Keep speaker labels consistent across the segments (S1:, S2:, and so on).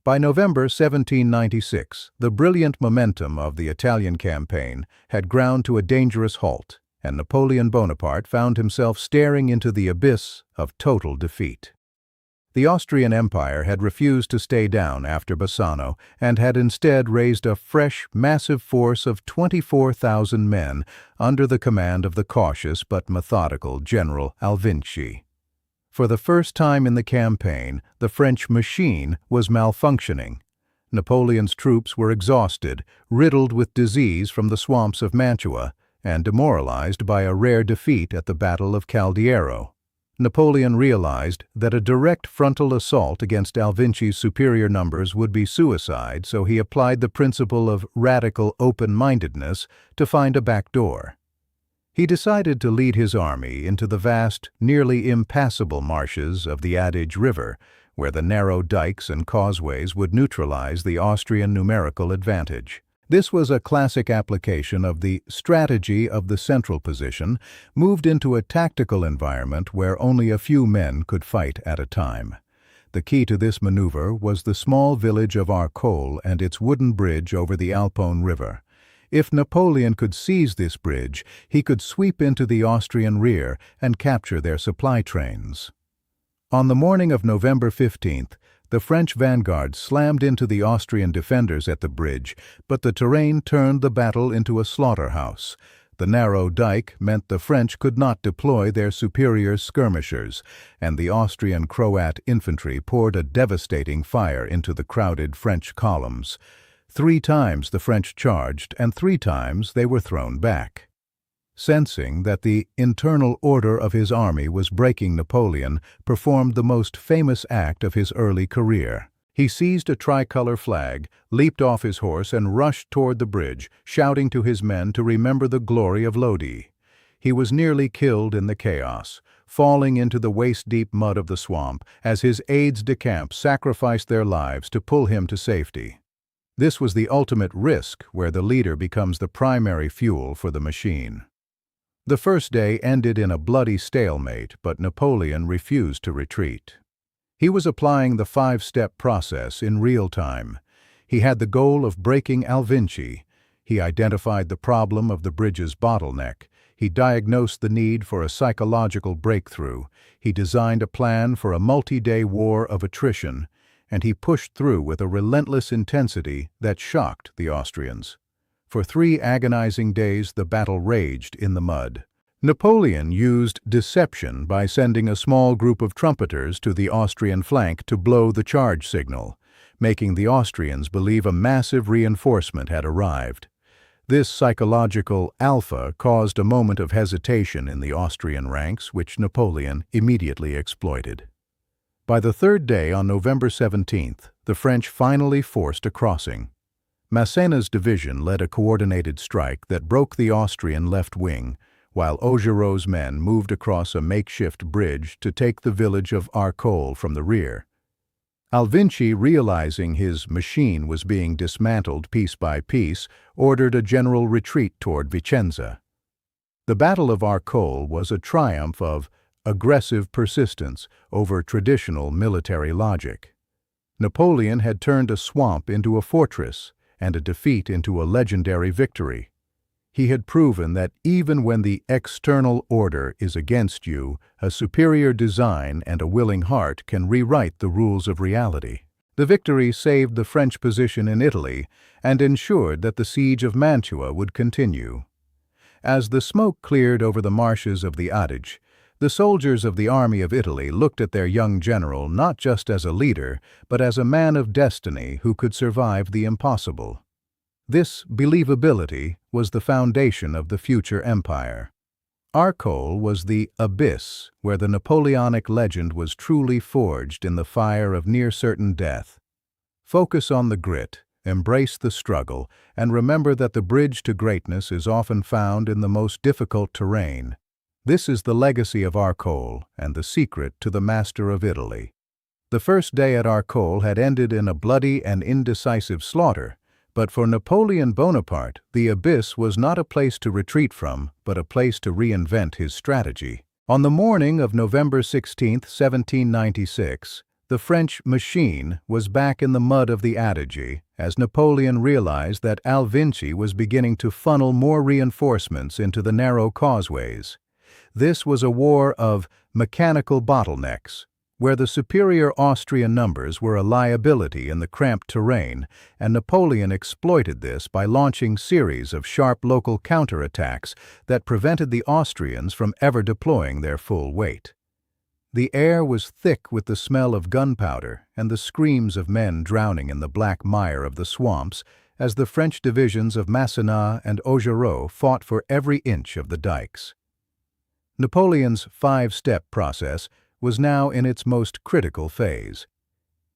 S1: By November 1796, the brilliant momentum of the Italian campaign had ground to a dangerous halt, and Napoleon Bonaparte found himself staring into the abyss of total defeat. The Austrian Empire had refused to stay down after Bassano and had instead raised a fresh, massive force of 24,000 men under the command of the cautious but methodical General Alvinci. For the first time in the campaign, the French machine was malfunctioning. Napoleon's troops were exhausted, riddled with disease from the swamps of Mantua, and demoralized by a rare defeat at the Battle of Caldiero. Napoleon realized that a direct frontal assault against Alvinci's superior numbers would be suicide, so he applied the principle of radical open-mindedness to find a back door. He decided to lead his army into the vast, nearly impassable marshes of the Adige River, where the narrow dikes and causeways would neutralize the Austrian numerical advantage. This was a classic application of the strategy of the central position, moved into a tactical environment where only a few men could fight at a time. The key to this maneuver was the small village of Arcole and its wooden bridge over the Alpone River. If Napoleon could seize this bridge, he could sweep into the Austrian rear and capture their supply trains. On the morning of November 15th, the French vanguard slammed into the Austrian defenders at the bridge, but the terrain turned the battle into a slaughterhouse. The narrow dike meant the French could not deploy their superior skirmishers, and the Austrian Croat infantry poured a devastating fire into the crowded French columns. 3 times the French charged, and 3 times they were thrown back. Sensing that the internal order of his army was breaking, Napoleon performed the most famous act of his early career. He seized a tricolor flag, leaped off his horse, and rushed toward the bridge, shouting to his men to remember the glory of Lodi. He was nearly killed in the chaos, falling into the waist-deep mud of the swamp as his aides-de-camp sacrificed their lives to pull him to safety. This was the ultimate risk, where the leader becomes the primary fuel for the machine. The first day ended in a bloody stalemate, but Napoleon refused to retreat. He was applying the 5-step process in real time. He had the goal of breaking Alvinci. He identified the problem of the bridge's bottleneck. He diagnosed the need for a psychological breakthrough. He designed a plan for a multi-day war of attrition, and he pushed through with a relentless intensity that shocked the Austrians. For 3 agonizing days the battle raged in the mud. Napoleon used deception by sending a small group of trumpeters to the Austrian flank to blow the charge signal, making the Austrians believe a massive reinforcement had arrived. This psychological alpha caused a moment of hesitation in the Austrian ranks, which Napoleon immediately exploited. By the 3rd day, on November 17th, the French finally forced a crossing. Massena's division led a coordinated strike that broke the Austrian left wing, while Augereau's men moved across a makeshift bridge to take the village of Arcole from the rear. Alvinci, realizing his machine was being dismantled piece by piece, ordered a general retreat toward Vicenza. The Battle of Arcole was a triumph of aggressive persistence over traditional military logic. Napoleon had turned a swamp into a fortress, and a defeat into a legendary victory. He had proven that even when the external order is against you, a superior design and a willing heart can rewrite the rules of reality. The victory saved the French position in Italy and ensured that the siege of Mantua would continue. As the smoke cleared over the marshes of the Adige, the soldiers of the Army of Italy looked at their young general not just as a leader, but as a man of destiny who could survive the impossible. This believability was the foundation of the future empire. Arcole was the abyss where the Napoleonic legend was truly forged in the fire of near-certain death. Focus on the grit, embrace the struggle, and remember that the bridge to greatness is often found in the most difficult terrain. This is the legacy of Arcole and the secret to the master of Italy. The first day at Arcole had ended in a bloody and indecisive slaughter, but for Napoleon Bonaparte, the abyss was not a place to retreat from, but a place to reinvent his strategy. On the morning of November 16, 1796, The French machine was back in the mud of the Adige as Napoleon realized that Alvinci was beginning to funnel more reinforcements into the narrow causeways. This was a war of mechanical bottlenecks, where the superior Austrian numbers were a liability in the cramped terrain, and Napoleon exploited this by launching series of sharp local counterattacks that prevented the Austrians from ever deploying their full weight. The air was thick with the smell of gunpowder and the screams of men drowning in the black mire of the swamps as the French divisions of Masséna and Augereau fought for every inch of the dikes. Napoleon's five-step process was now in its most critical phase.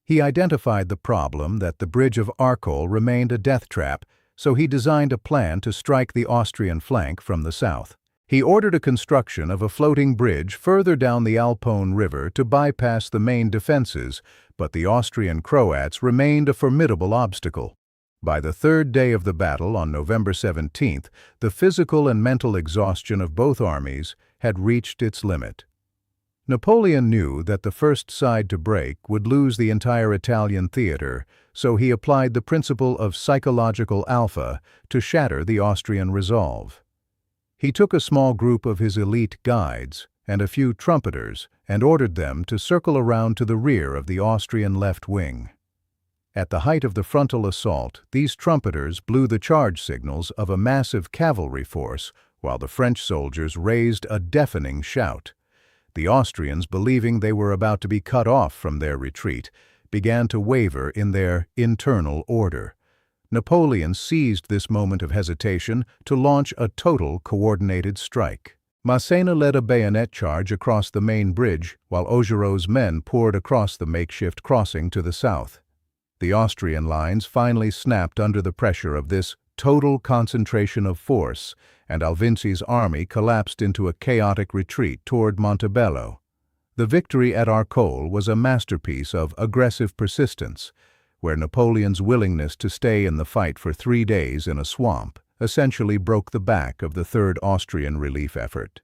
S1: He identified the problem that the bridge of Arcole remained a death trap, so he designed a plan to strike the Austrian flank from the south. He ordered a construction of a floating bridge further down the Alpone River to bypass the main defenses, but the Austrian Croats remained a formidable obstacle. By the third day of the battle on November 17th, the physical and mental exhaustion of both armies had reached its limit. Napoleon knew that the first side to break would lose the entire Italian theater, so he applied the principle of psychological alpha to shatter the Austrian resolve. He took a small group of his elite guides and a few trumpeters and ordered them to circle around to the rear of the Austrian left wing. At the height of the frontal assault, these trumpeters blew the charge signals of a massive cavalry force, while the French soldiers raised a deafening shout. The Austrians, believing they were about to be cut off from their retreat, began to waver in their internal order. Napoleon seized this moment of hesitation to launch a total coordinated strike. Masséna led a bayonet charge across the main bridge, while Augereau's men poured across the makeshift crossing to the south. The Austrian lines finally snapped under the pressure of this total concentration of force, and Alvinci's army collapsed into a chaotic retreat toward Montebello. The victory at Arcole was a masterpiece of aggressive persistence, where Napoleon's willingness to stay in the fight for 3 days in a swamp essentially broke the back of the Third Austrian relief effort.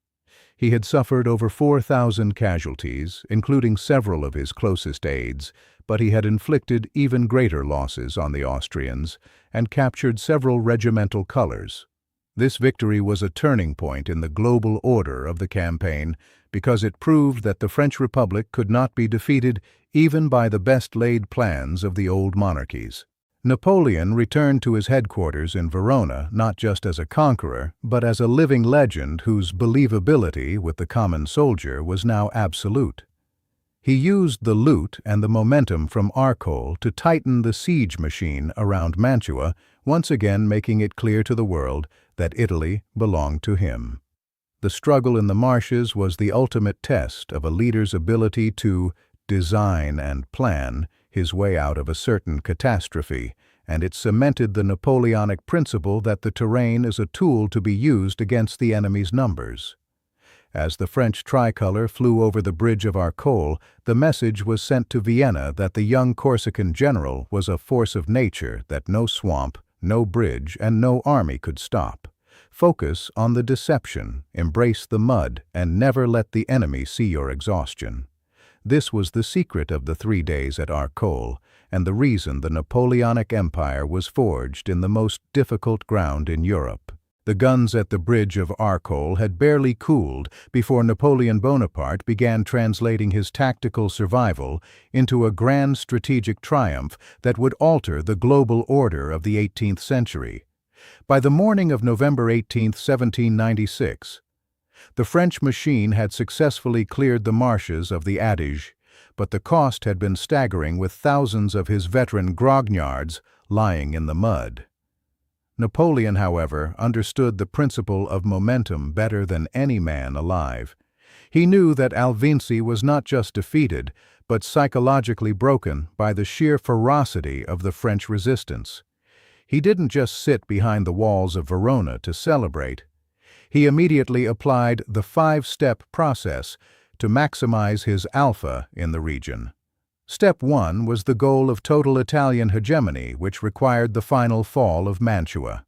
S1: He had suffered over 4,000 casualties, including several of his closest aides, but he had inflicted even greater losses on the Austrians and captured several regimental colors. This victory was a turning point in the global order of the campaign because it proved that the French Republic could not be defeated even by the best-laid plans of the old monarchies. Napoleon returned to his headquarters in Verona not just as a conqueror, but as a living legend whose believability with the common soldier was now absolute. He used the loot and the momentum from Arcole to tighten the siege machine around Mantua, once again making it clear to the world that Italy belonged to him. The struggle in the marshes was the ultimate test of a leader's ability to design and plan his way out of a certain catastrophe, and it cemented the Napoleonic principle that the terrain is a tool to be used against the enemy's numbers. As the French tricolor flew over the bridge of Arcole, the message was sent to Vienna that the young Corsican general was a force of nature that no swamp, no bridge, and no army could stop. Focus on the deception, embrace the mud, and never let the enemy see your exhaustion. This was the secret of the 3 days at Arcole, and the reason the Napoleonic Empire was forged in the most difficult ground in Europe. The guns at the bridge of Arcole had barely cooled before Napoleon Bonaparte began translating his tactical survival into a grand strategic triumph that would alter the global order of the 18th century. By the morning of November 18, 1796, the French machine had successfully cleared the marshes of the Adige, but the cost had been staggering with thousands of his veteran grognards lying in the mud. Napoleon, however, understood the principle of momentum better than any man alive. He knew that Alvinci was not just defeated, but psychologically broken by the sheer ferocity of the French resistance. He didn't just sit behind the walls of Verona to celebrate. He immediately applied the 5-step process to maximize his alpha in the region. Step 1 was the goal of total Italian hegemony, which required the final fall of Mantua.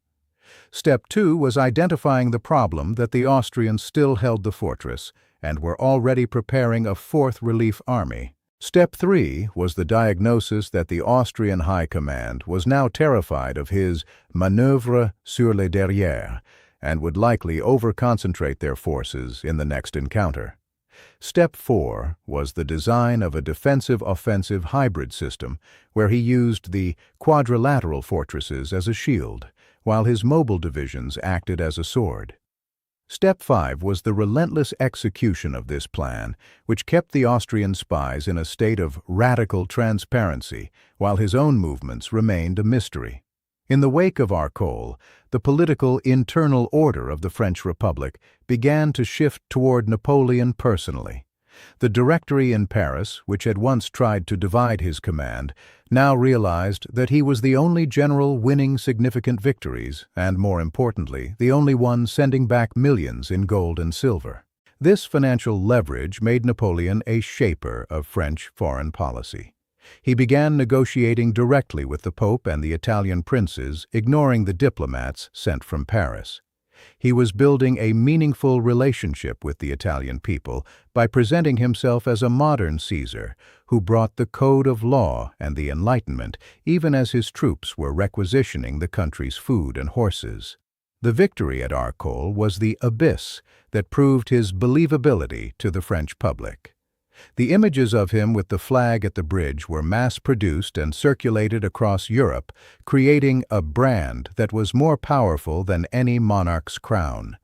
S1: Step 2 was identifying the problem that the Austrians still held the fortress and were already preparing a 4th relief army. Step 3 was the diagnosis that the Austrian High Command was now terrified of his manœuvre sur les derrières and would likely over-concentrate their forces in the next encounter. Step 4 was the design of a defensive-offensive hybrid system where he used the quadrilateral fortresses as a shield, while his mobile divisions acted as a sword. Step 5 was the relentless execution of this plan, which kept the Austrian spies in a state of radical transparency, while his own movements remained a mystery. In the wake of Arcole, the political internal order of the French Republic began to shift toward Napoleon personally. The Directory in Paris, which had once tried to divide his command, now realized that he was the only general winning significant victories, and more importantly, the only one sending back millions in gold and silver. This financial leverage made Napoleon a shaper of French foreign policy. He began negotiating directly with the Pope and the Italian princes, ignoring the diplomats sent from Paris. He was building a meaningful relationship with the Italian people by presenting himself as a modern Caesar who brought the code of law and the Enlightenment even as his troops were requisitioning the country's food and horses. The victory at Arcole was the abyss that proved his believability to the French public. The images of him with the flag at the bridge were mass-produced and circulated across Europe, creating a brand that was more powerful than any monarch's crown.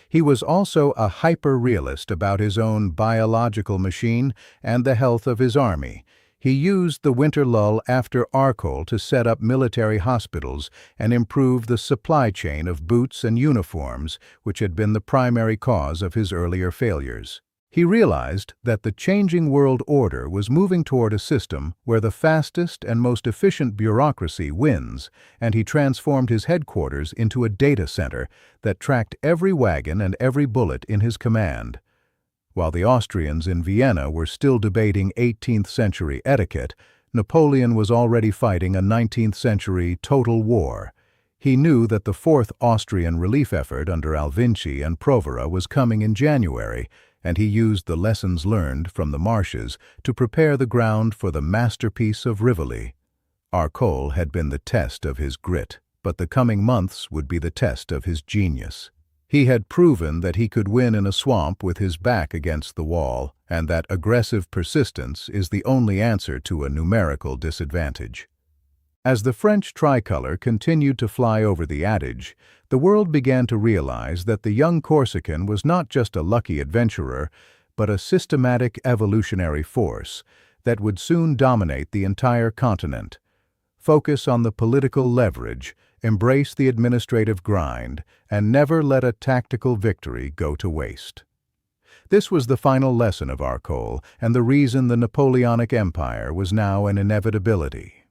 S1: He was also a hyper-realist about his own biological machine and the health of his army. He used the winter lull after Arcole to set up military hospitals and improve the supply chain of boots and uniforms, which had been the primary cause of his earlier failures. He realized that the changing world order was moving toward a system where the fastest and most efficient bureaucracy wins, and he transformed his headquarters into a data center that tracked every wagon and every bullet in his command. While the Austrians in Vienna were still debating 18th-century etiquette, Napoleon was already fighting a 19th-century total war. He knew that the Fourth Austrian relief effort under Alvinci and Provera was coming in January, and he used the lessons learned from the marshes to prepare the ground for the masterpiece of Rivoli. Arcole had been the test of his grit, but the coming months would be the test of his genius. He had proven that he could win in a swamp with his back against the wall, and that aggressive persistence is the only answer to a numerical disadvantage. As the French tricolor continued to fly over the Adige, the world began to realize that the young Corsican was not just a lucky adventurer, but a systematic evolutionary force that would soon dominate the entire continent. Focus on the political leverage, embrace the administrative grind, and never let a tactical victory go to waste. This was the final lesson of Arcole, and the reason the Napoleonic Empire was now an inevitability.